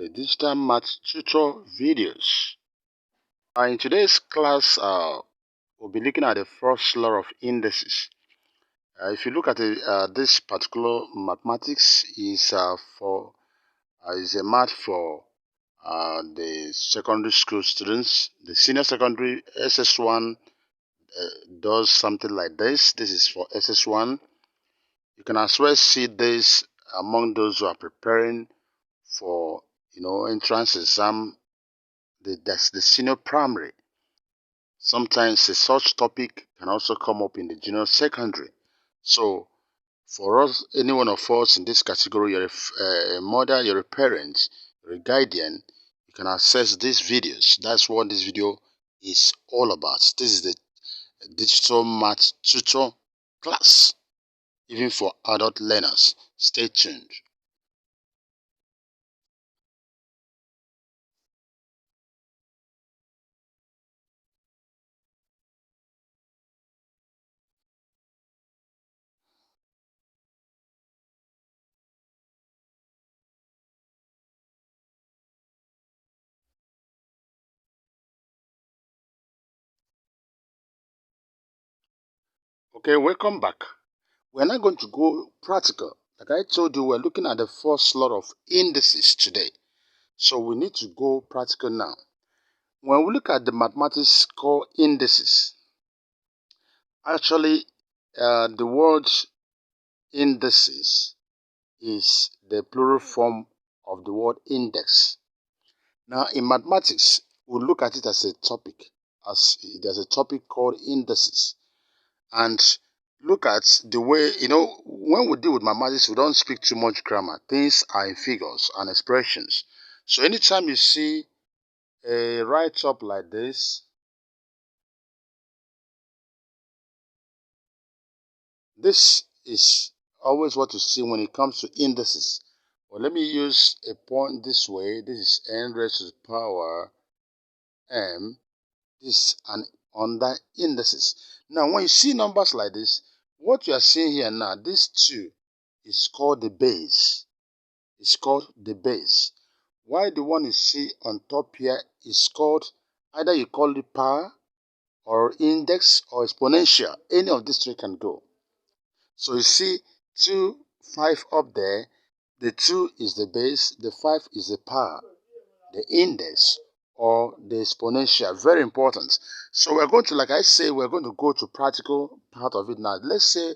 the digital math tutor videos. In today's class, we'll be looking at the first law of indices. If you look at this particular mathematics is is a math for the secondary school students. The senior secondary SS1 does something like this. This is for SS1. You can as well see this among those who are preparing for entrance exam. That's the senior primary. Sometimes a such topic can also come up in the junior secondary. So for us, any one of us in this category, you're a mother, you're a parent, you're a guardian, you can access these videos. That's what this video is all about. This is the digital math tutor class, even for adult learners. Stay tuned. Okay, welcome back. We're not going to go practical. Like I told you, we're looking at the first lot of indices today. So we need to go practical now. When we look at the mathematics called indices, actually the word indices is the plural form of the word index. Now in mathematics, we look at it as a topic, as there's a topic called indices. And look at the way, when we deal with mathematics, we don't speak too much grammar. Things are in figures and expressions. So anytime you see a write-up like this, this is always what you see when it comes to indices. Well, let me use a point this way. This is n raised to the power m. This is an under indices. Now, when you see numbers like this, what you are seeing here now, this 2 is called the base. It's called the base. While the one you see on top here is called, either you call it power or index or exponential. Any of these three can go. So you see 2, 5 up there. The 2 is the base, the 5 is the power, the index, or the exponential. Very important. So we're going to, like I say, we're going to go to practical part of it now. Let's say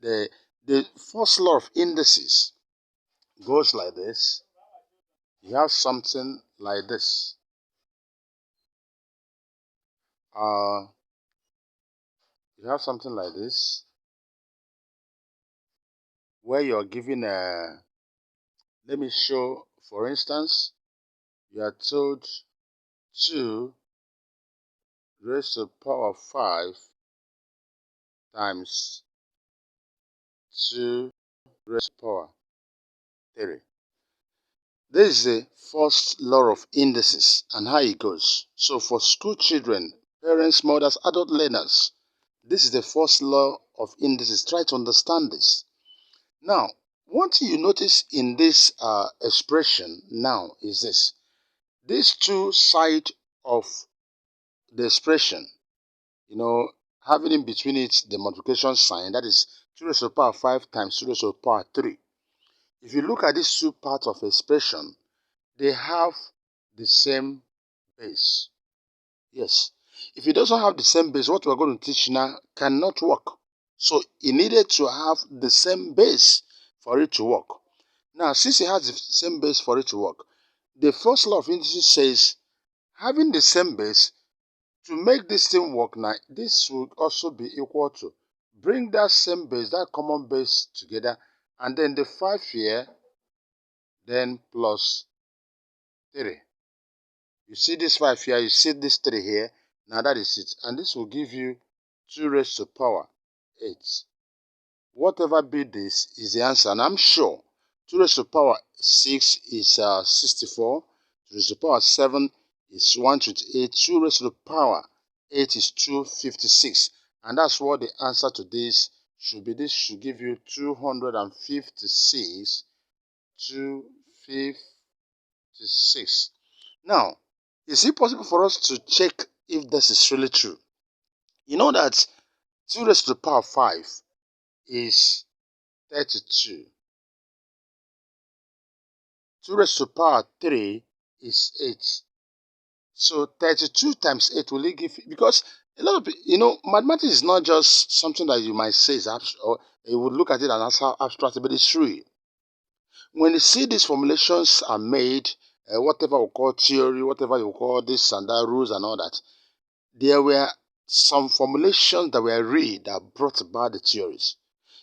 the first law of indices goes like this. You have something like this. You have something like this, where you're given a, let me show, for instance, you are told 2 raised to the power 5 times 2 raised to the power 3. This is the first law of indices and how it goes. So for school children, parents, mothers, adult learners, this is the first law of indices. Try to understand this. Now, one thing you notice in this expression now is this. These two sides of the expression, having in between it the multiplication sign, that is 2 raised to the power 5 times 2 raised to the power 3. If you look at these two parts of expression, they have the same base. Yes. If it doesn't have the same base, what we're going to teach now cannot work. So it needed to have the same base for it to work. Now, since it has the same base for it to work, the first law of indices says having the same base, to make this thing work now, this would also be equal to bring that same base, that common base together, and then the 5 here, then plus 3. You see this 5 here, you see this 3 here. Now that is it. And this will give you 2 raised to the power 8. Whatever be this is the answer. And I'm sure 2 raised to the power 6 is 64. 2 raised to the power 7 is 128. 2 raised to the power 8 is 256. And that's what the answer to this should be. This should give you 256. 256. 6. Now, is it possible for us to check if this is really true? You know that 2 raised to the power 5 is 32. 2 raised to the power 3 is 8. So 32 times 8 will it give, because a lot of people, mathematics is not just something that you might say is abstract, or you would look at it as abstract, but it's true. When you see these formulations are made, whatever we call theory, whatever you call this and that, rules and all that, there were some formulations that were read that brought about the theories.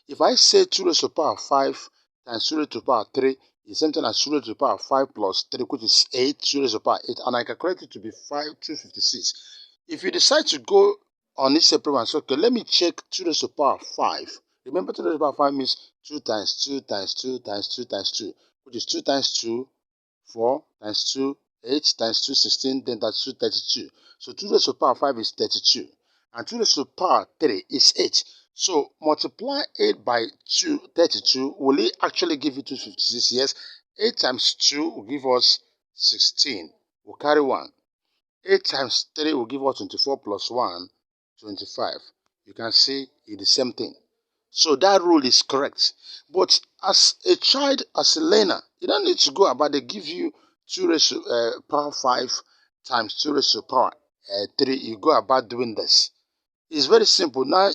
If I say 2 raised to the power 5 times 2 raised to the power 3 is same thing as 2 raised to the power 5 plus 3, which is 8, 2 raised to the power 8, and I calculate it to be 256. If you decide to go on this separate one, so okay, let me check 2 raised to the power 5. Remember, 2 raised to the power 5 means 2 times 2 times 2 times 2 times 2, which is 2 times 2, 4 times 2, 8 times 2, 16, then that's 2, 32. So 2 raised to the power 5 is 32. And 2 raised to the power 3 is 8. So multiply 8 by 2, 32. Will it actually give you 256? Yes. 8 times 2 will give us 16. We'll carry 1. 8 times 3 will give us 24 plus 1, 25. You can see it's the same thing. So that rule is correct. But as a child, as a learner, you don't need to go about, they give you 2 raised to power 5 times 2 raised to power 3. You go about doing this. It's very simple. Now,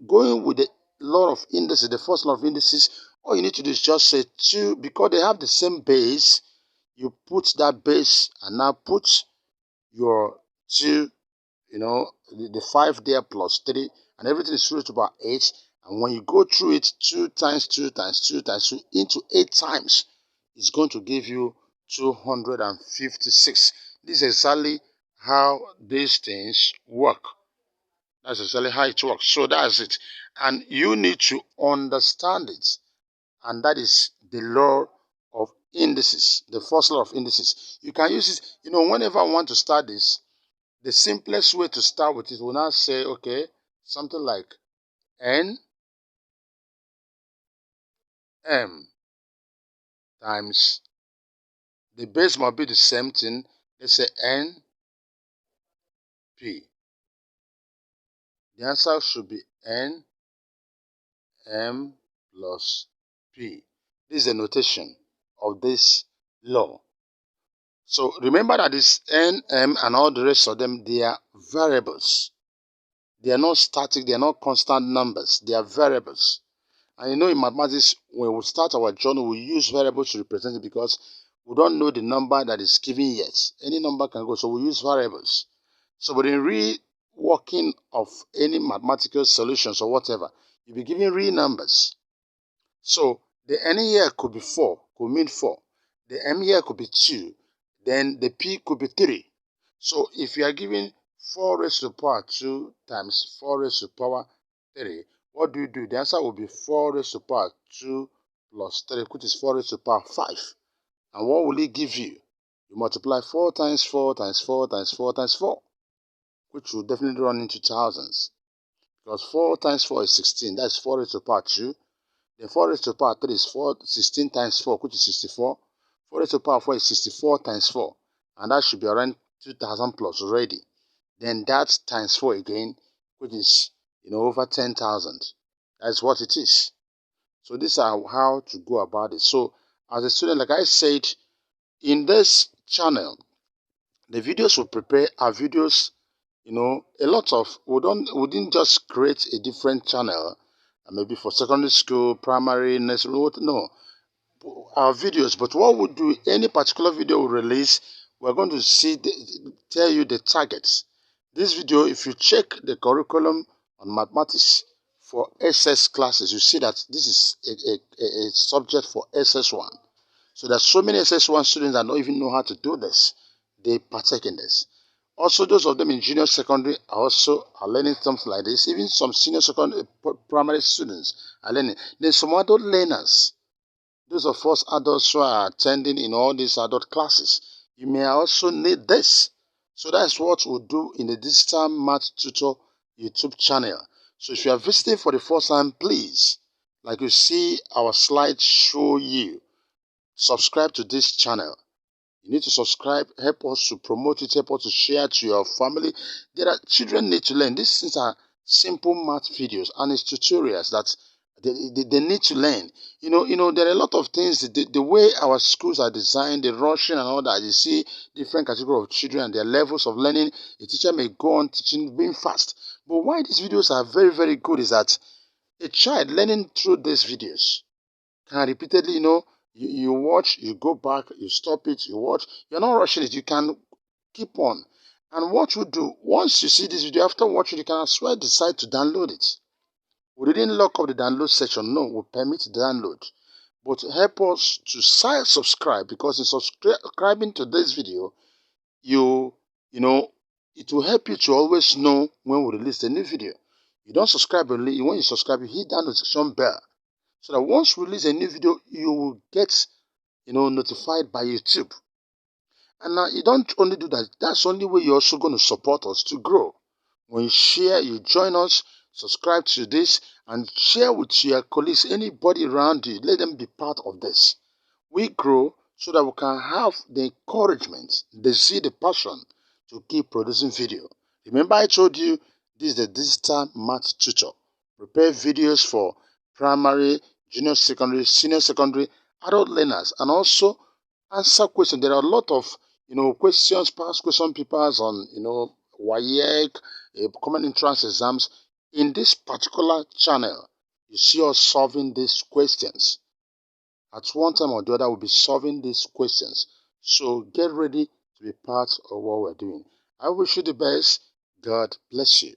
going with the law of indices, the first law of indices, all you need to do is just say 2, because they have the same base. You put that base and now put your 2, the 5 there plus 3, and everything is raised to about 8. And when you go through it, 2 times 2 times 2 times 2 into 8 times, it's going to give you 256. This is exactly how these things work. That's exactly how it works. So that's it. And you need to understand it. And that is the law of indices, the first law of indices. You can use it, whenever I want to start this, the simplest way to start with it will now say, okay, something like N M times, the base must be the same thing. Let's say N P. The answer should be N M plus P. This is the notation of this law. So remember that this N, M, and all the rest of them, they are variables. They are not static, they are not constant numbers, they are variables. And in mathematics, when we start our journey, we use variables to represent it because we don't know the number that is given yet. Any number can go, so we use variables. So but in reworking of any mathematical solutions or whatever, you'll be given real numbers. So the N here could be 4, could mean 4. The M here could be 2. Then the P could be 3. So if you are given 4 raised to the power 2 times 4 raised to the power 3, what do you do? The answer will be 4 raised to the power 2 plus 3, which is 4 raised to the power 5. And what will it give you? You multiply 4 times 4 times 4 times 4 times 4, which will definitely run into thousands. Because 4 times 4 is 16. That's 4 raised to the power 2. Then 4 raised to the power 3 is 16 times 4, which is 64. 4 raised to the power 4 is 64 times 4. And that should be around 2,000 plus already. Then that times 4 again, which is, over 10,000. That's what it is. So these are how to go about it. So as a student, like I said, in this channel, the videos we prepare are videos, a lot of, we didn't just create a different channel, maybe for secondary school, primary, nursery, no, our videos. But what we do, any particular video we release, we're going to tell you the targets. This video, if you check the curriculum on mathematics for SS classes, you see that this is a subject for SS1. So there's so many SS1 students that don't even know how to do this. They partake in this. Also, those of them in junior secondary are learning something like this. Even some senior secondary primary students are learning. There's some adult learners. Those of us adults who are attending in all these adult classes, you may also need this. So that's what we'll do in the Digital Math Tutor YouTube channel. So if you are visiting for the first time, please, like you see our slide show you, subscribe to this channel. You need to subscribe, help us to promote it, help us to share to your family. There are children need to learn. These things are simple math videos and it's tutorials that they need to learn. There are a lot of things. The way our schools are designed, the rushing and all that. You see different categories of children and their levels of learning. A teacher may go on teaching being fast. But why these videos are very, very good is that a child learning through these videos can repeatedly, you watch, you go back, you stop it, you watch. You're not rushing it. You can keep on. And what you do, once you see this video, after watching, you can as well decide to download it. We didn't lock up the download section. No, we permit the download. But help us to subscribe, because in subscribing to this video, you know, it will help you to always know when we release the new video. You don't subscribe only. When you subscribe, you hit that notification bell, so that once we release a new video, you will get, notified by YouTube. And now you don't only do that. That's the only way you're also going to support us to grow. When you share, you join us, subscribe to this, and share with your colleagues, anybody around you. Let them be part of this. We grow so that we can have the encouragement, the zeal, the passion to keep producing video. Remember I told you this is the digital math tutor. Prepare videos for primary, junior secondary, senior secondary, adult learners, and also answer questions. There are a lot of questions, past question papers on WAEC, common entrance exams. In this particular channel, you see us solving these questions. At one time or the other, we'll be solving these questions. So get ready to be part of what we're doing. I wish you the best. God bless you.